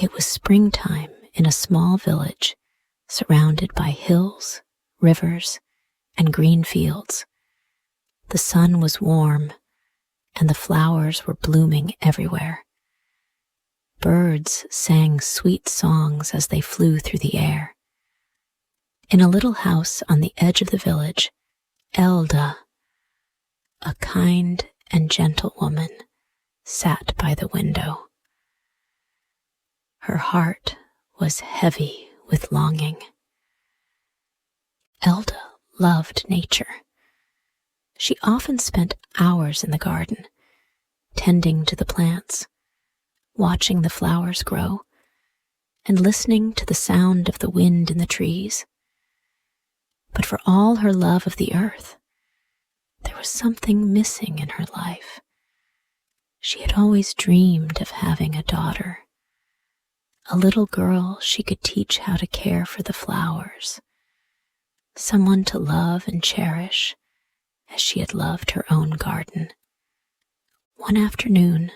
It was springtime in a small village surrounded by hills, rivers, and green fields. The sun was warm, and the flowers were blooming everywhere. Birds sang sweet songs as they flew through the air. In a little house on the edge of the village, Elda, a kind and gentle woman, sat by the window. Her heart was heavy with longing. Elda loved nature. She often spent hours in the garden, tending to the plants, watching the flowers grow, and listening to the sound of the wind in the trees. But for all her love of the earth, there was something missing in her life. She had always dreamed of having a daughter, a little girl she could teach how to care for the flowers, someone to love and cherish as she had loved her own garden. One afternoon,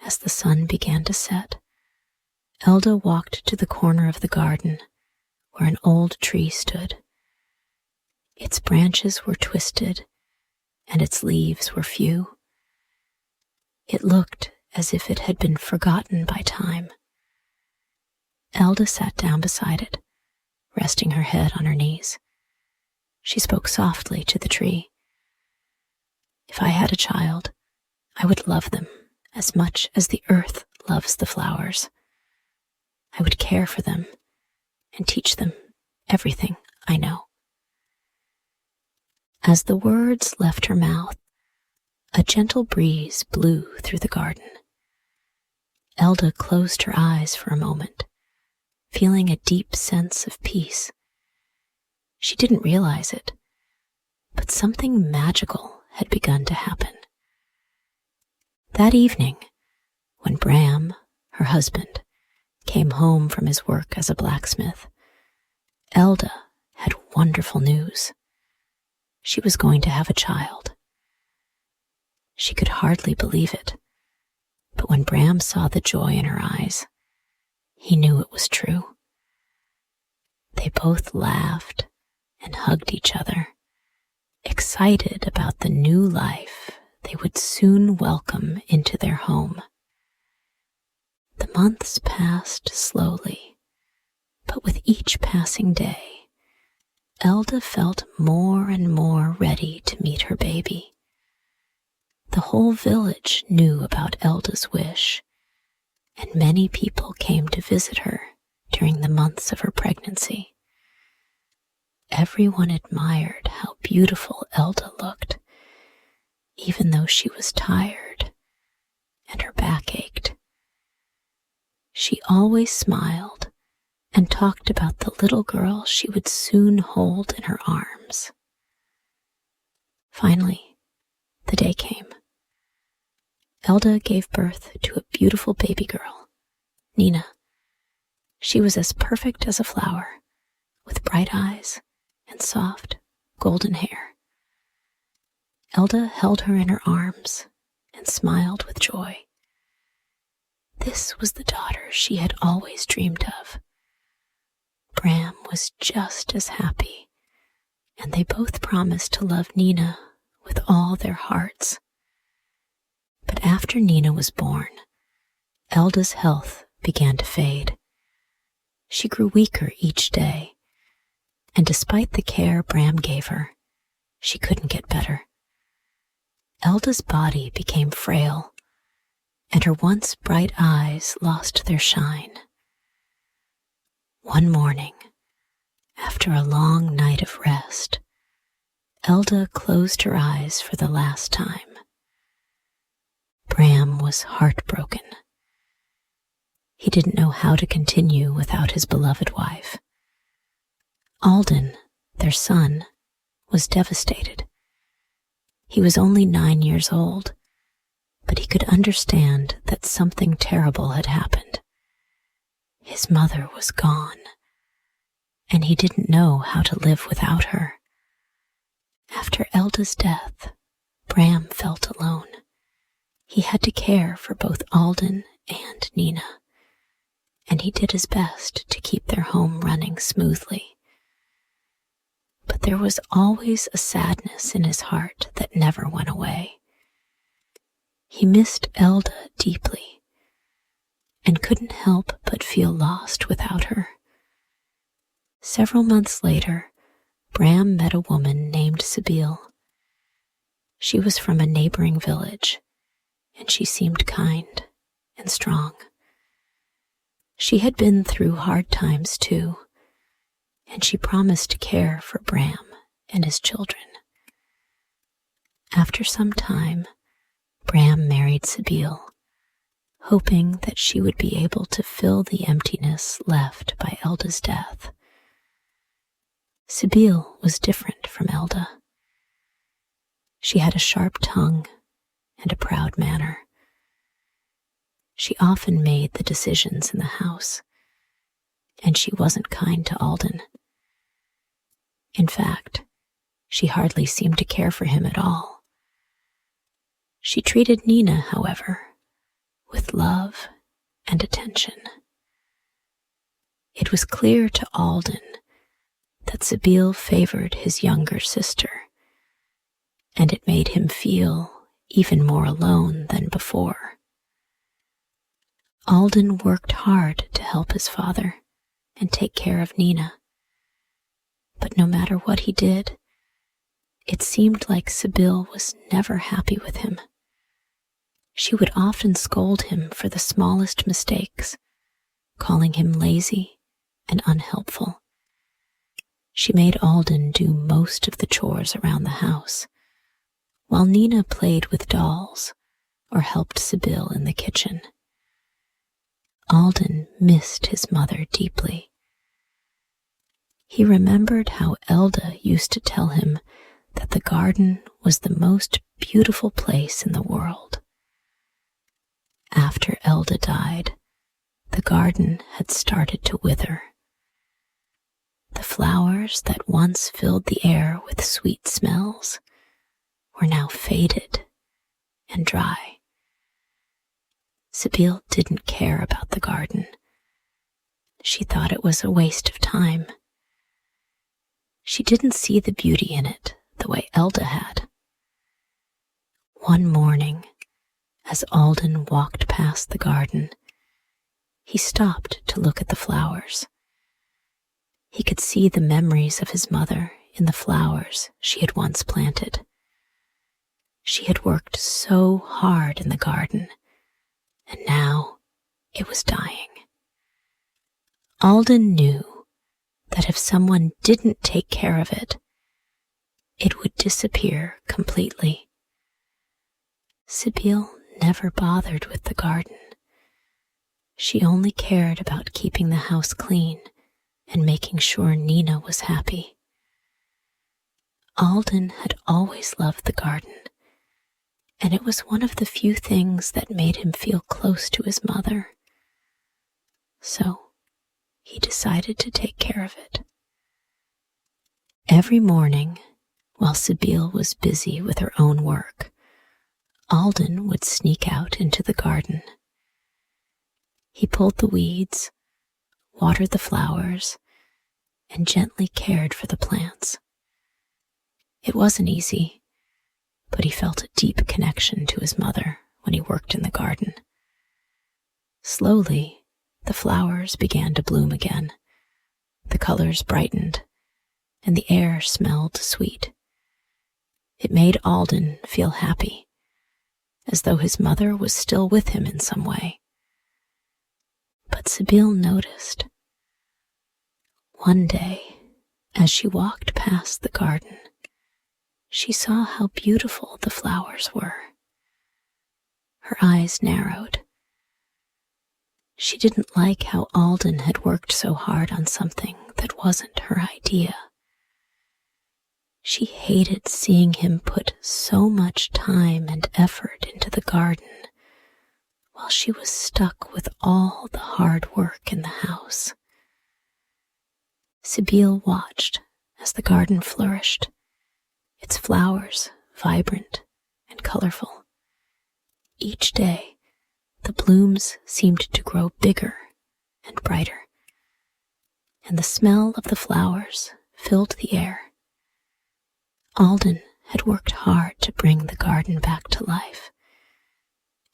as the sun began to set, Elda walked to the corner of the garden where an old tree stood. Its branches were twisted and its leaves were few. It looked as if it had been forgotten by time. Elda sat down beside it, resting her head on her knees. She spoke softly to the tree. "If I had a child, I would love them as much as the earth loves the flowers. I would care for them and teach them everything I know." As the words left her mouth, a gentle breeze blew through the garden. Elda closed her eyes for a moment, feeling a deep sense of peace. She didn't realize it, but something magical had begun to happen. That evening, when Bram, her husband, came home from his work as a blacksmith, Elda had wonderful news. She was going to have a child. She could hardly believe it, but when Bram saw the joy in her eyes, he knew it was true. They both laughed and hugged each other, excited about the new life they would soon welcome into their home. The months passed slowly, but with each passing day, Elda felt more and more ready to meet her baby. The whole village knew about Elda's wish, and many people came to visit her during the months of her pregnancy. Everyone admired how beautiful Elda looked, even though she was tired and her back ached. She always smiled and talked about the little girl she would soon hold in her arms. Finally, the day came. Elda gave birth to a beautiful baby girl, Nina. She was as perfect as a flower, with bright eyes and soft, golden hair. Elda held her in her arms and smiled with joy. This was the daughter she had always dreamed of. Bram was just as happy, and they both promised to love Nina with all their hearts. But after Nina was born, Elda's health began to fade. She grew weaker each day, and despite the care Bram gave her, she couldn't get better. Elda's body became frail, and her once bright eyes lost their shine. One morning, after a long night of rest, Elda closed her eyes for the last time. Bram was heartbroken. He didn't know how to continue without his beloved wife. Alden, their son, was devastated. He was only 9 years old, but he could understand that something terrible had happened. His mother was gone, and he didn't know how to live without her. After Elda's death, Bram felt alone. He had to care for both Alden and Nina. he did his best to keep their home running smoothly. But there was always a sadness in his heart that never went away. He missed Elda deeply and couldn't help but feel lost without her. Several months later, Bram met a woman named Sibyl. She was from a neighboring village, and she seemed kind and strong. She had been through hard times too, and she promised to care for Bram and his children. After some time, Bram married Sibyl, hoping that she would be able to fill the emptiness left by Elda's death. Sibyl was different from Elda. She had a sharp tongue and a proud manner. She often made the decisions in the house, and she wasn't kind to Alden. In fact, she hardly seemed to care for him at all. She treated Nina, however, with love and attention. It was clear to Alden that Sibyl favored his younger sister, and it made him feel even more alone than before. Alden worked hard to help his father and take care of Nina, but no matter what he did, it seemed like Sibyl was never happy with him. She would often scold him for the smallest mistakes, calling him lazy and unhelpful. She made Alden do most of the chores around the house, while Nina played with dolls or helped Sibyl in the kitchen. Alden missed his mother deeply. He remembered how Elda used to tell him that the garden was the most beautiful place in the world. After Elda died, the garden had started to wither. The flowers that once filled the air with sweet smells were now faded and dry. Sibyl didn't care about the garden. She thought it was a waste of time. She didn't see the beauty in it the way Elda had. One morning, as Alden walked past the garden, he stopped to look at the flowers. He could see the memories of his mother in the flowers she had once planted. She had worked so hard in the garden, and now it was dying. Alden knew that if someone didn't take care of it, it would disappear completely. Sibyl never bothered with the garden. She only cared about keeping the house clean and making sure Nina was happy. Alden had always loved the garden, and it was one of the few things that made him feel close to his mother. So he decided to take care of it. Every morning, while Sibyl was busy with her own work, Alden would sneak out into the garden. He pulled the weeds, watered the flowers, and gently cared for the plants. It wasn't easy, but he felt a deep connection to his mother when he worked in the garden. Slowly, the flowers began to bloom again. The colors brightened, and the air smelled sweet. It made Alden feel happy, as though his mother was still with him in some way. But Sibyl noticed. One day, as she walked past the garden, she saw how beautiful the flowers were. Her eyes narrowed. She didn't like how Alden had worked so hard on something that wasn't her idea. She hated seeing him put so much time and effort into the garden while she was stuck with all the hard work in the house. Sibyl watched as the garden flourished, its flowers vibrant and colorful. Each day, the blooms seemed to grow bigger and brighter. brighter, and the smell of the flowers filled the air. Alden had worked hard to bring the garden back to life,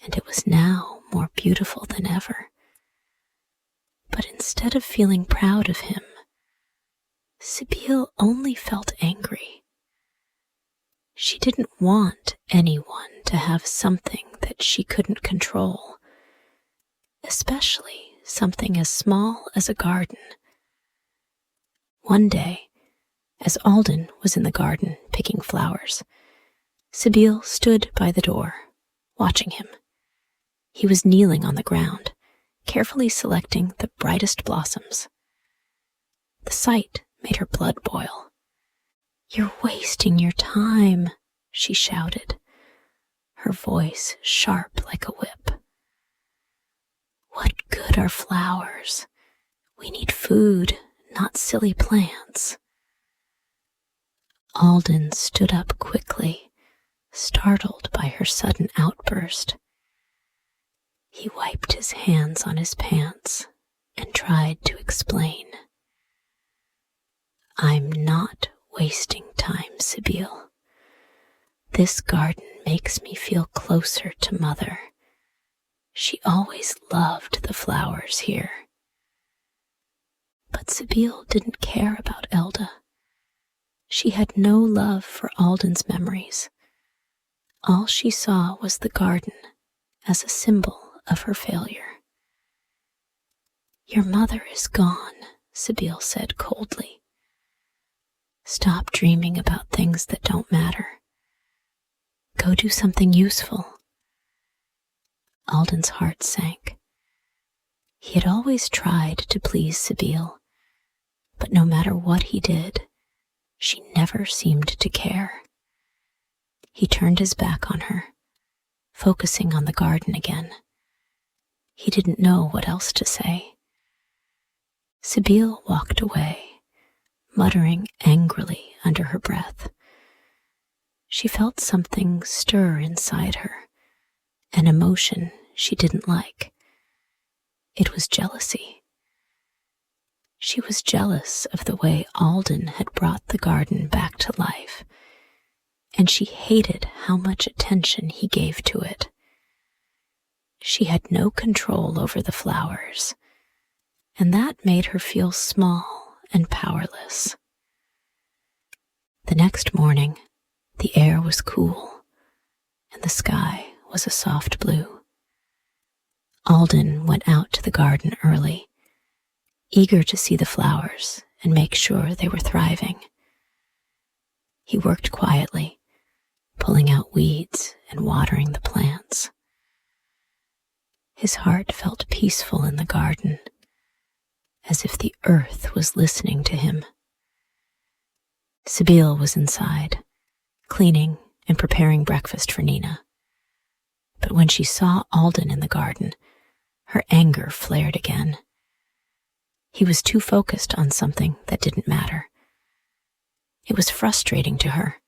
and it was now more beautiful than ever. But instead of feeling proud of him, Sibylle only felt angry. She didn't want anyone to have something that she couldn't control, especially something as small as a garden. One day, as Alden was in the garden picking flowers, Sibylle stood by the door, watching him. He was kneeling on the ground, carefully selecting the brightest blossoms. The sight made her blood boil. "You're wasting your time," she shouted, her voice sharp like a whip. "What good are flowers? We need food, not silly plants." Alden stood up quickly, startled by her sudden outburst. He wiped his hands on his pants and tried to explain. "I'm not wasting time, Sibylle. This garden makes me feel closer to Mother. She always loved the flowers here." But Sibylle didn't care about Elda. She had no love for Alden's memories. All she saw was the garden as a symbol of her failure. "Your mother is gone," Sibylle said coldly. "Stop dreaming about things that don't matter. Go do something useful." Alden's heart sank. He had always tried to please Sibylle, but no matter what he did, she never seemed to care. He turned his back on her, focusing on the garden again. He didn't know what else to say. Sibylle walked away, muttering angrily under her breath. She felt something stir inside her, an emotion she didn't like. It was jealousy. She was jealous of the way Alden had brought the garden back to life, and she hated how much attention he gave to it. She had no control over the flowers, and that made her feel small and powerless. The next morning, the air was cool, and the sky was a soft blue. Alden went out to the garden early, eager to see the flowers and make sure they were thriving. He worked quietly, pulling out weeds and watering the plants. His heart felt peaceful in the garden, as if the earth was listening to him. Sibylle was inside, cleaning and preparing breakfast for Nina. But when she saw Alden in the garden, her anger flared again. He was too focused on something that didn't matter. It was frustrating to her.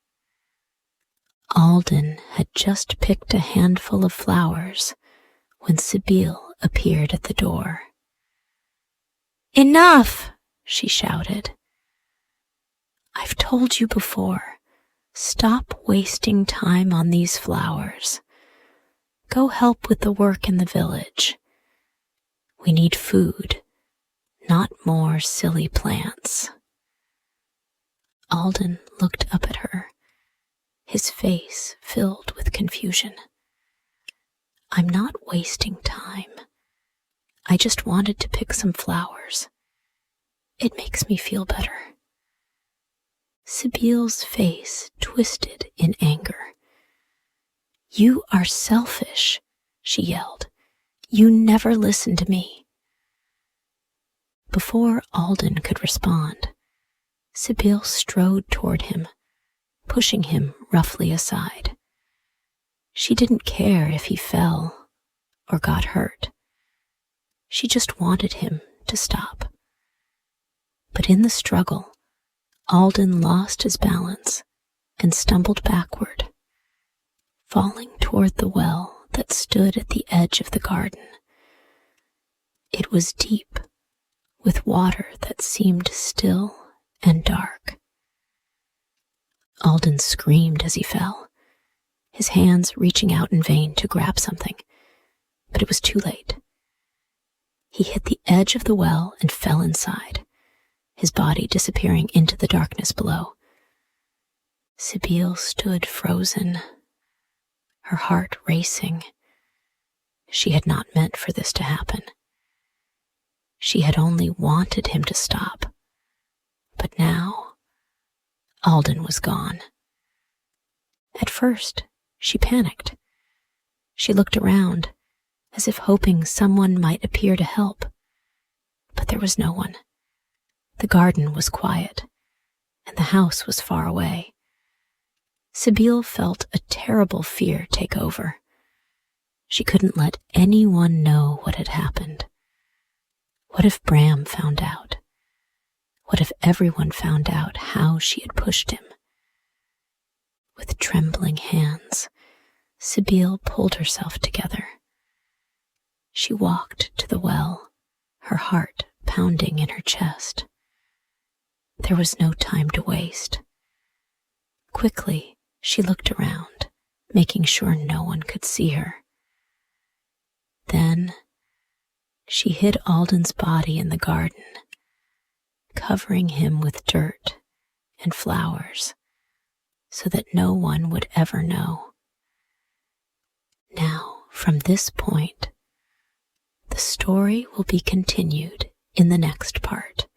Alden had just picked a handful of flowers when Sibylle appeared at the door. "Enough!" she shouted. "I've told you before, stop wasting time on these flowers. Go help with the work in the village. We need food, not more silly plants." Alden looked up at her, his face filled with confusion. "I'm not wasting time. I just wanted to pick some flowers. It makes me feel better." Sibylle's face twisted in anger. "You are selfish," she yelled. "You never listen to me." Before Alden could respond, Sibylle strode toward him, pushing him roughly aside. She didn't care if he fell or got hurt. She just wanted him to stop. But in the struggle, Alden lost his balance and stumbled backward, falling toward the well that stood at the edge of the garden. It was deep with water that seemed still and dark. Alden screamed as he fell, his hands reaching out in vain to grab something, but it was too late. He hit the edge of the well and fell inside, his body disappearing into the darkness below. Sibylle stood frozen, her heart racing. She had not meant for this to happen. She had only wanted him to stop. But now, Alden was gone. At first, she panicked. She looked around, as if hoping someone might appear to help. But there was no one. The garden was quiet, and the house was far away. Sibylle felt a terrible fear take over. She couldn't let anyone know what had happened. What if Bram found out? What if everyone found out how she had pushed him? With trembling hands, Sibylle pulled herself together. She walked to the well, her heart pounding in her chest. There was no time to waste. Quickly, she looked around, making sure no one could see her. Then, she hid Alden's body in the garden, covering him with dirt and flowers so that no one would ever know. Now, from this point, the story will be continued in the next part.